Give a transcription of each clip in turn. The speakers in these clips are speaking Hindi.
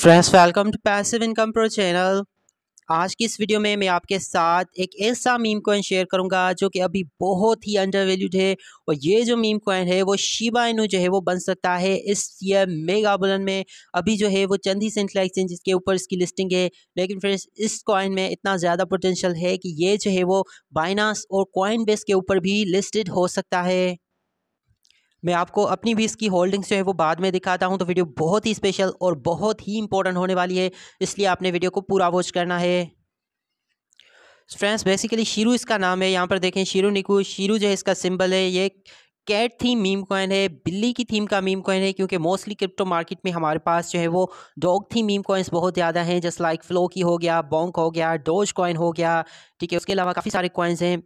Friends, welcome to passive income pro channel. आज की इस वीडियो में मैं आपके साथ एक ऐसा मीम कॉइन शेयर करूंगा जो कि अभी बहुत ही अंडर वैल्यूड है। और ये जो मीम कॉइन है वो शिबा इनू जो है वो बन सकता है इस ईयर मेगा बुलन में। अभी जो है वो चंद ही सेंट्रल एक्सचेंज के ऊपर इसकी लिस्टिंग है, लेकिन फ्रेंड्स इस कॉइन में इतना ज़्यादा पोटेंशियल है कि ये जो है वो बाइनांस और कॉइन बेस के ऊपर भी लिस्टेड हो सकता है। मैं आपको अपनी भी इसकी होल्डिंग्स जो है वो बाद में दिखाता हूं, तो वीडियो बहुत ही स्पेशल और बहुत ही इंपॉर्टेंट होने वाली है, इसलिए आपने वीडियो को पूरा वॉच करना है। फ्रेंड्स, बेसिकली शीरू इसका नाम है। यहाँ पर देखें शीरू निकू, शीरू जो है इसका सिंबल है। ये कैट थीम मीम कॉइन है, बिल्ली की थीम का मीम कॉइन है, क्योंकि मोस्टली क्रिप्टो मार्केट में हमारे पास जो है वो डॉग थीम मीम कॉइन्स बहुत ज़्यादा हैं, जस्ट लाइक फ्लो की हो गया, बॉन्क हो गया, डोज कॉइन हो गया। ठीक है, उसके अलावा काफ़ी सारे कॉइन्स हैं,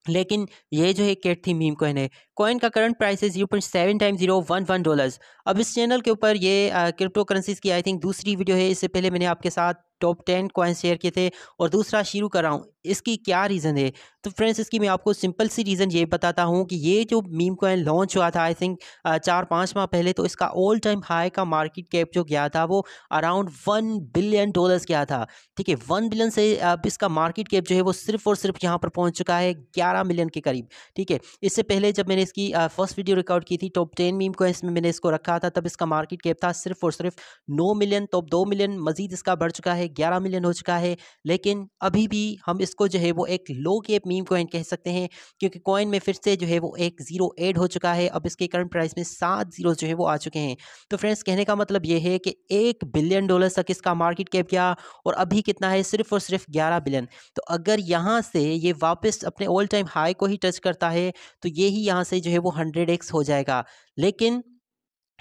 लेकिन ये जो है कैट थी मीम कॉइन है। कॉइन का करंट प्राइस है 0.7 टाइम $0.11। अब इस चैनल के ऊपर ये क्रिप्टो करेंसीज की आई थिंक दूसरी वीडियो है। इससे पहले मैंने आपके साथ टॉप 10 कॉइन शेयर किए थे और दूसरा शुरू कर रहा हूँ। इसकी क्या रीज़न है? तो फ्रेंड्स, इसकी मैं आपको सिंपल सी रीज़न ये बताता हूँ कि ये जो मीम कॉइन लॉन्च हुआ था आई थिंक 4-5 माह पहले, तो इसका ऑल टाइम हाई का मार्केट कैप जो गया था वो अराउंड $1 बिलियन गया था। ठीक है, 1 बिलियन से अब इसका मार्केट कैप जो है वो सिर्फ और सिर्फ यहाँ पर पहुँच चुका है 11 मिलियन के करीब। ठीक है, इससे पहले जब मैंने इसकी फर्स्ट वीडियो रिकॉर्ड की थी टॉप 10 मीम कॉइन्स में मैंने इसको रखा था, तब इसका मार्केट कैप था सिर्फ और सिर्फ 9 मिलियन। तो अब 2 मिलियन मजीद इसका बढ़ चुका है, 11 मिलियन हो चुका है। लेकिन अभी भी हम इसको जो है वो एक लो कैप मीम कॉइन कह सकते हैं, क्योंकि कॉइन में फिर से जो है वो एक जीरो ऐड हो चुका है। अब इसके करंट प्राइस में 7 जीरो जो है वो आ चुके हैं। तो फ्रेंड्स, कहने का मतलब ये है कि $1 बिलियन तक इसका मार्केट कैप गया और अभी कितना है? सिर्फ और सिर्फ 11 बिलियन। तो अगर यहाँ से ये वापस अपने ऑल टाइम हाई को ही टच करता है तो ये ही यहाँ से जो है वो 100x हो जाएगा। लेकिन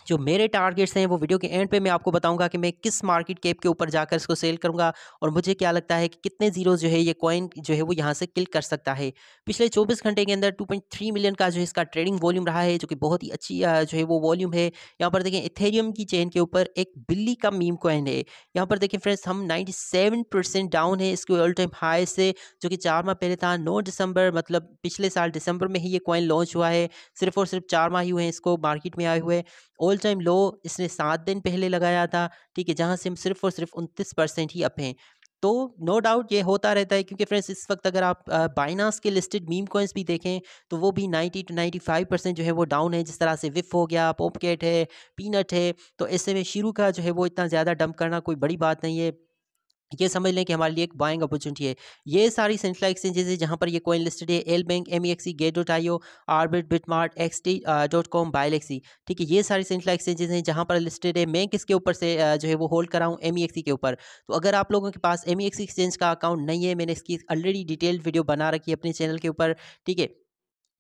जो मेरे टारगेट्स हैं वो वीडियो के एंड पे मैं आपको बताऊंगा कि मैं किस मार्केट कैप के ऊपर जाकर इसको सेल करूंगा और मुझे क्या लगता है कि कितने जीरो जो है ये कॉइन जो है वो यहाँ से किल कर सकता है। पिछले 24 घंटे के अंदर 2.3 मिलियन का जो है इसका ट्रेडिंग वॉल्यूम रहा है, जो कि बहुत ही अच्छी जो है वो वॉल्यूम है। यहाँ पर देखें इथेरियम की चेन के ऊपर एक बिल्ली का मीम कॉइन है। यहाँ पर देखें फ्रेंड्स, हम 97% डाउन है इसके ऑल टाइम हाई से, जो कि 4 माह पहले था। 9 दिसंबर मतलब पिछले साल दिसंबर में ही ये कॉइन लॉन्च हुआ है। सिर्फ और सिर्फ 4 माह ही हुए हैं इसको मार्केट में आए हुए। ऑल टाइम लो इसने 7 दिन पहले लगाया था। ठीक है, जहां से हम सिर्फ और सिर्फ 29% ही अप हैं। तो नो डाउट ये होता रहता है, क्योंकि फ्रेंड्स इस वक्त अगर आप बाइनांस के लिस्टेड मीम कॉइन्स भी देखें तो वो भी 90 to 95% जो है वो डाउन है। जिस तरह से विफ हो गया, पॉपकेट है, पीनट है। तो ऐसे में शुरू का जो है वो इतना ज़्यादा डंप करना कोई बड़ी बात नहीं है। ये समझ लें कि हमारे लिए एक बाइंग अपॉर्चुनिटी है। ये सारी सेंट्रल एक्सचेंजेस है जहां पर ये कॉइन लिस्टेड है: एल बैंक, MEXC, गेट.io, आरबिट, बिटमार्ट, XT.com, बाइलेक्सी। ठीक है, ये सारी सेंट्रल एक्सचेंजेस हैं जहां पर लिस्टेड है। मैं किसके ऊपर से जो है वो होल्ड कर रहा हूँ? MEXC के ऊपर। तो अगर आप लोगों के पास MEXC एक्सचेंज का अकाउंट नहीं है, मैंने इसकी ऑलरेडी डिटेल्ड वीडियो बना रखी है अपने चैनल के ऊपर। ठीक है,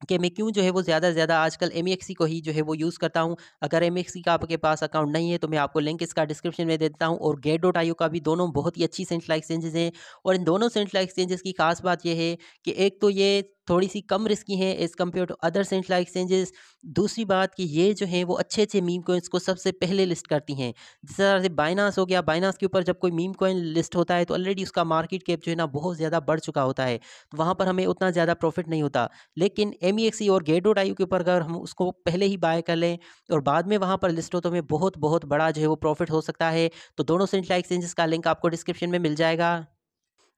कि मैं क्यों जो है वो ज़्यादा से ज़्यादा आजकल MEXC को ही जो है वो यूज़ करता हूँ। अगर MEXC का आपके पास अकाउंट नहीं है तो मैं आपको लिंक इसका डिस्क्रिप्शन में दे देता हूँ, और गेट.io का भी। दोनों बहुत ही अच्छी सेंट्रल एक्सचेंजेस हैं। और इन दोनों सेंट्रल एक्सचेंजेस की खास बात यह है कि एक तो ये थोड़ी सी कम रिस्की है as compare to other central exchanges. दूसरी बात कि ये जो है वो अच्छे अच्छे मीम कॉइन्स को सबसे पहले लिस्ट करती हैं। जिस तरह से बाइनांस हो गया, बाइनांस के ऊपर जब कोई मीम कॉइन लिस्ट होता है तो ऑलरेडी उसका मार्केट कैप जो है ना बहुत ज़्यादा बढ़ चुका होता है, तो वहाँ पर हमें उतना ज़्यादा प्रॉफिट नहीं होता। लेकिन MEXC और गेट.io के ऊपर अगर हम उसको पहले ही बाय कर लें और बाद में वहाँ पर लिस्ट हो तो हमें बहुत बहुत बड़ा जो है वो प्रॉफिट हो सकता है। तो दोनों सेंट्रल एक्सचेंजेस का लिंक आपको डिस्क्रिप्शन में मिल जाएगा।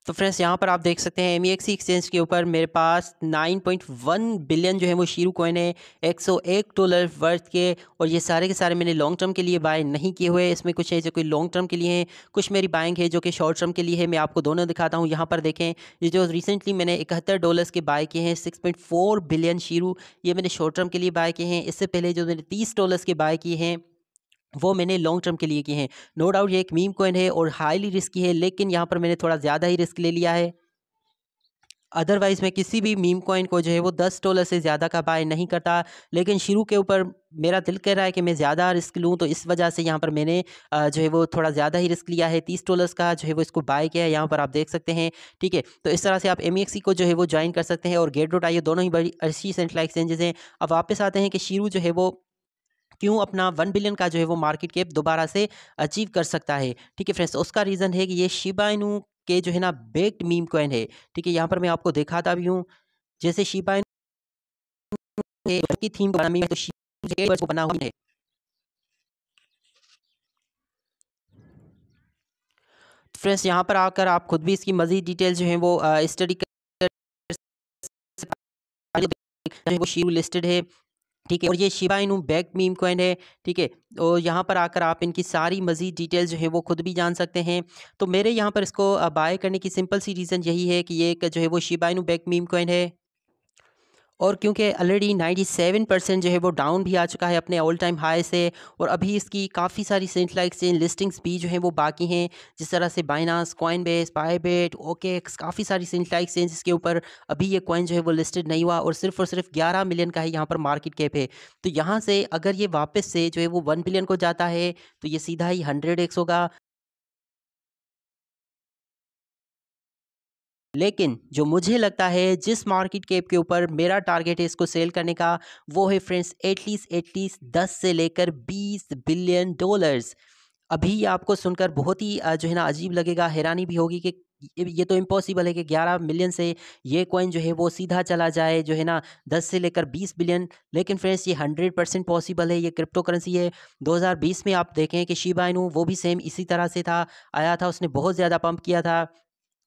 तो फ्रेंड्स, यहाँ पर आप देख सकते हैं MEXC एक्सचेंज के ऊपर मेरे पास 9.1 बिलियन जो है वो शीरू कॉइन है, $101 वर्थ के। और ये सारे के सारे मैंने लॉन्ग टर्म के लिए बाय नहीं किए हुए। इसमें कुछ है जो कोई लॉन्ग टर्म के लिए हैं, कुछ मेरी बाइंग है जो कि शॉर्ट टर्म के लिए है। मैं आपको दोनों दिखाता हूँ। यहाँ पर देखें, ये जो रिसेंटली मैंने $71 के बाय किए हैं 6.4 बिलियन शीरू, ये मैंने शॉर्ट टर्म के लिए बाय किए हैं। इससे पहले जो मैंने $30 के बाय किए हैं वो मैंने लॉन्ग टर्म के लिए किए हैं। नो डाउट ये एक मीम कॉइन है और हाईली रिस्की है, लेकिन यहाँ पर मैंने थोड़ा ज़्यादा ही रिस्क ले लिया है। अदरवाइज़ मैं किसी भी मीम कॉइन को जो है वो $10 से ज़्यादा का बाय नहीं करता। लेकिन शुरू के ऊपर मेरा दिल कह रहा है कि मैं ज़्यादा रिस्क लूँ, तो इस वजह से यहाँ पर मैंने जो है वो थोड़ा ज़्यादा ही रिस्क लिया है। $30 का जो है वो इसको बाय किया है, यहाँ पर आप देख सकते हैं। ठीक है, तो इस तरह से आप MEXC को जो है वो ज्वाइन कर सकते हैं, और गेट.io दोनों ही बड़ी अच्छी सेंट्रल एक्सचेंजेस हैं। अब वापस आते हैं कि शीरू जो है वो क्यों अपना 1 बिलियन का जो है वो मार्केट कैप दोबारा से अचीव कर सकता है। ठीक है फ्रेंड्स, उसका रीज़न है कि ये शिबा इनू के जो है ना बेक्ड मीम कॉइन है। ठीक है, यहाँ पर मैं आपको दिखाता भी हूँ। जैसे शिबा इनू की थीम बना मीम है, तो शिबा को बना हुआ है। फ्रेंड्स यहाँ पर आकर आप खुद भी इसकी मज़ीद डिटेल जो है वो स्टडी कर वो शीरू लिस्टेड है, ठीक है। और ये Shiba Inu back meme coin है, ठीक है। और यहाँ पर आकर आप इनकी सारी मज़ीद डिटेल जो है वो खुद भी जान सकते हैं। तो मेरे यहाँ पर इसको बाय करने की सिंपल सी रीज़न यही है कि ये एक जो है वो Shiba Inu back meme coin है, और क्योंकि ऑलरेडी 97% जो है वो डाउन भी आ चुका है अपने ऑल टाइम हाई से, और अभी इसकी काफ़ी सारी सेंट्रल एक्सचेंज लिस्टिंग्स भी जो है वो बाकी हैं, जिस तरह से बाइनांस, कॉइनबेस, बायबिट, ओकेक्स, काफ़ी सारी सेंट्रल एक्सचेंज के ऊपर अभी ये कॉइन जो है वो लिस्टेड नहीं हुआ, और सिर्फ 11 मिलियन का ही यहाँ पर मार्केट कैप है। तो यहाँ से अगर ये वापस से जो है वो 1 बिलियन को जाता है तो ये सीधा ही 100x होगा। लेकिन जो मुझे लगता है जिस मार्केट कैप के ऊपर मेरा टारगेट है इसको सेल करने का, वो है फ्रेंड्स एटलीस्ट 10 से लेकर 20 बिलियन डॉलर्स। अभी ये आपको सुनकर बहुत ही जो है ना अजीब लगेगा, हैरानी भी होगी कि ये तो इम्पॉसिबल है कि 11 मिलियन से ये कॉइन जो है वो सीधा चला जाए जो है ना 10 से लेकर 20 बिलियन। लेकिन फ्रेंड्स ये 100% पॉसिबल है, ये क्रिप्टो करेंसी है। 2020 में आप देखें कि शिबा इनू वो भी सेम इसी तरह से था, आया था, उसने बहुत ज़्यादा पंप किया था,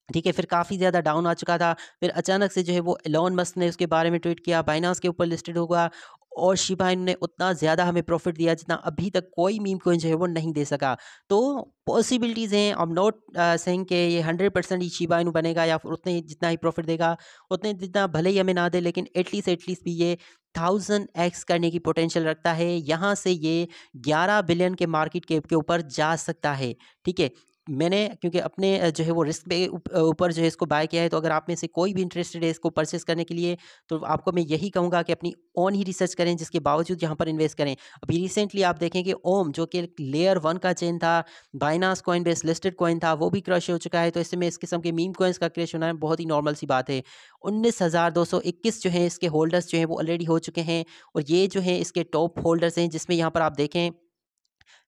ठीक है। फिर काफ़ी ज़्यादा डाउन आ चुका था, फिर अचानक से जो है वो एलोन मस्क ने उसके बारे में ट्वीट किया, बाइनांस के ऊपर लिस्टेड होगा, और शिबा इनू ने उतना ज़्यादा हमें प्रॉफिट दिया जितना अभी तक कोई मीम कॉइन जो है वो नहीं दे सका। तो पॉसिबिलिटीज़ हैं, आई एम नॉट सेइंग कि ये 100% ही शिबा इनू बनेगा या फिर उतने ही जितना ही प्रॉफिट देगा, उतने जितना भले ही हमें ना दे, लेकिन एटलीस्ट भी ये 1000x करने की पोटेंशियल रखता है। यहाँ से ये 11 बिलियन के मार्केट कैप के ऊपर जा सकता है, ठीक है। मैंने क्योंकि अपने जो है वो रिस्क पे ऊपर जो है इसको बाय किया है, तो अगर आप में से कोई भी इंटरेस्टेड है इसको परचेस करने के लिए, तो आपको मैं यही कहूँगा कि अपनी ओन ही रिसर्च करें, जिसके बावजूद यहाँ पर इन्वेस्ट करें। अभी रिसेंटली आप देखें कि ओम जो कि लेयर 1 का चेन था, Binance coin base listed coin था, वो भी क्रश हो चुका है। तो इसमें इस किस्म के मीम कॉइन्स का क्रश होना बहुत ही नॉर्मल सी बात है। 19,221 जो है इसके होल्डर्स जो हैं वो ऑलरेडी हो चुके हैं, और ये जो है इसके टॉप होल्डर्स हैं, जिसमें यहाँ पर आप देखें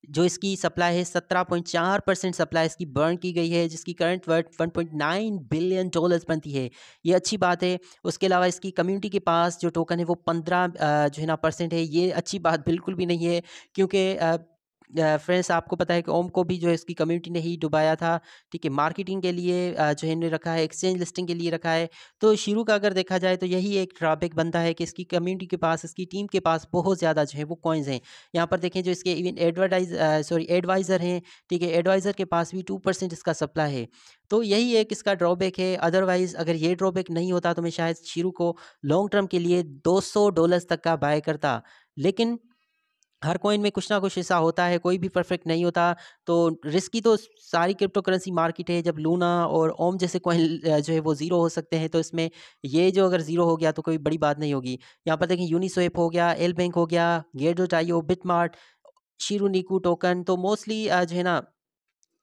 जो इसकी सप्लाई है 17.4% सप्लाई इसकी बर्न की गई है, जिसकी करंट वर्थ 1.9 बिलियन डॉलर्स बनती है। ये अच्छी बात है। उसके अलावा इसकी कम्युनिटी के पास जो टोकन है वो 15 जो है ना परसेंट है। ये अच्छी बात बिल्कुल भी नहीं है, क्योंकि फ्रेंड्स आपको पता है कि ओम को भी जो है इसकी कम्युनिटी ने ही डुबाया था, ठीक है। मार्केटिंग के लिए जो है इन्होंने रखा है, एक्सचेंज लिस्टिंग के लिए रखा है। तो शुरू का अगर देखा जाए तो यही एक ड्रॉबैक बनता है कि इसकी कम्युनिटी के पास, इसकी टीम के पास बहुत ज़्यादा जो है वो कॉइन्स हैं। यहाँ पर देखें जो इसके इवन एडवाइज़र हैं, ठीक है, एडवाइज़र के पास भी 2% इसका सप्लाई है। तो यही एक इसका ड्रॉबैक है। अदरवाइज़ अगर ये ड्रॉबैक नहीं होता तो मैं शायद शुरू को लॉन्ग टर्म के लिए $200 तक का बाय करता। लेकिन हर कॉइन में कुछ ना कुछ ऐसा होता है, कोई भी परफेक्ट नहीं होता। तो रिस्की तो सारी क्रिप्टो करेंसी मार्केट है। जब लूना और ओम जैसे कॉइन जो है वो ज़ीरो हो सकते हैं, तो इसमें ये जो अगर ज़ीरो हो गया तो कोई बड़ी बात नहीं होगी। यहाँ पर देखें यूनिस्वैप हो गया, एल बैंक हो गया, गेट.io, बिटमार्ट, शिरू निकू टोकन, तो मोस्टली जो है ना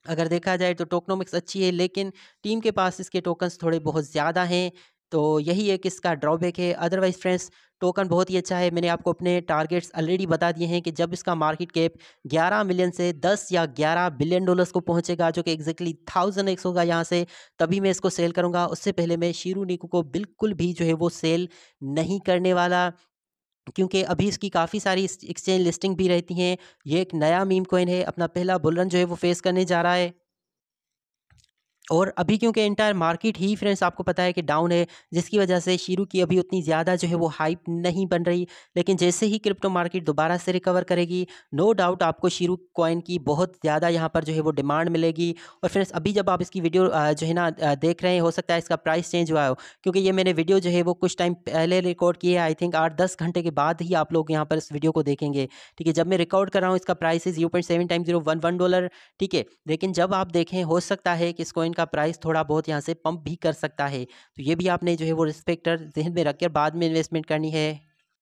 अगर देखा जाए तो टोकनोमिक्स अच्छी है, लेकिन टीम के पास इसके टोकन्स थोड़े बहुत ज़्यादा हैं। तो यही एक इसका ड्रॉबैक है। अदरवाइज़ फ्रेंड्स टोकन बहुत ही अच्छा है। मैंने आपको अपने टारगेट्स ऑलरेडी बता दिए हैं कि जब इसका मार्केट कैप 11 मिलियन से 10 या 11 बिलियन डॉलर्स को पहुंचेगा, जो कि एग्जैक्टली 1000x होगा यहाँ से, तभी मैं इसको सेल करूँगा। उससे पहले मैं शिरू निकू को बिल्कुल भी जो है वो सेल नहीं करने वाला, क्योंकि अभी इसकी काफ़ी सारी एक्सचेंज लिस्टिंग भी रहती हैं। ये एक नया मीम कॉइन है, अपना पहला बुल रन जो है वो फेस करने जा रहा है। और अभी क्योंकि एंटायर मार्केट ही फ्रेंड्स आपको पता है कि डाउन है, जिसकी वजह से शीरू की अभी उतनी ज़्यादा जो है वो हाइप नहीं बन रही। लेकिन जैसे ही क्रिप्टो मार्केट दोबारा से रिकवर करेगी, नो डाउट आपको शीरू कॉइन की बहुत ज़्यादा यहाँ पर जो है वो डिमांड मिलेगी। और फ्रेंड्स अभी जब आप इसकी वीडियो जो है ना देख रहे हैं, हो सकता है इसका प्राइस चेंज हुआ हो, क्योंकि ये मैंने वीडियो जो है वो कुछ टाइम पहले रिकॉर्ड की है। आई थिंक 8-10 घंटे के बाद ही आप लोग यहाँ पर इस वीडियो को देखेंगे, ठीक है। जब मैं रिकॉर्ड कर रहा हूँ इसका प्राइस है 0.7 टाइम 011 डॉलर, ठीक है। लेकिन जब आप देखें, हो सकता है कि इस कॉइन का प्राइस थोड़ा बहुत यहाँ से पंप भी कर सकता है। तो ये भी आपने जो है वो रिस्पेक्टर जहन में रख कर बाद में इन्वेस्टमेंट करनी है।